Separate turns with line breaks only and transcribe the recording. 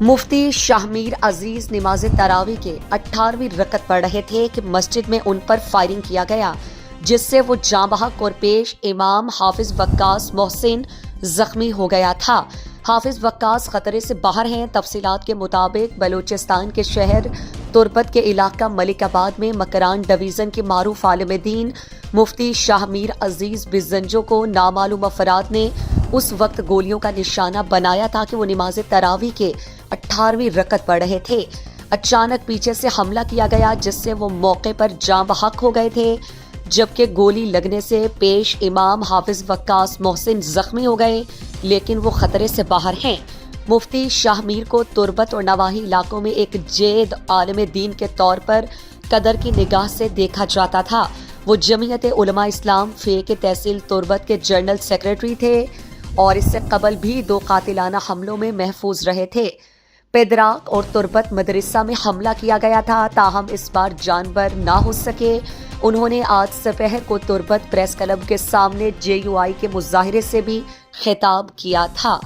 मुफ्ती शाहमीर अजीज नमाज तरावी के 18वीं रकत पढ़ रहे थे कि मस्जिद में उन पर फायरिंग किया गया, जिससे वो जाँ बहक और पेश इमाम हाफिज वक्कास मोहसिन जख्मी हो गया था। हाफिज वक्कास खतरे से बाहर हैं। तफसीलात के मुताबिक बलूचिस्तान के शहर तुर्बत के इलाका मलिकाबाद में मकरान डिवीज़न के मारूफ आलिम दीन मुफ्ती शाहमीर अजीज बिजंजो को नामालूम अफराद ने उस वक्त गोलियों का निशाना बनाया था कि वो नमाज तरावी के 18वीं रकत पढ़ रहे थे। अचानक पीछे से हमला किया गया, जिससे वो मौके पर जाँ बहक हो गए थे, जबकि गोली लगने से पेश इमाम हाफिज वक्कास मोहसिन जख्मी हो गए, लेकिन वो खतरे से बाहर हैं। मुफ्ती शाहमीर को तुर्बत और नवाही इलाकों में एक जेद आलिम दीन के तौर पर कदर की निगाह से देखा जाता था। वो जमीयत उलमा इस्लाम फे के तहसील तुर्बत के जनरल सेक्रेटरी थे और इससे कबल भी 2 कातिलाना हमलों में महफूज रहे थे। पेदराक और तुर्बत मदरसा में हमला किया गया था, ताहम इस बार जानवर ना हो सके। उन्होंने आज दोपहर को तुर्बत प्रेस क्लब के सामने JUI के मुजाहिरे से भी खिताब किया था।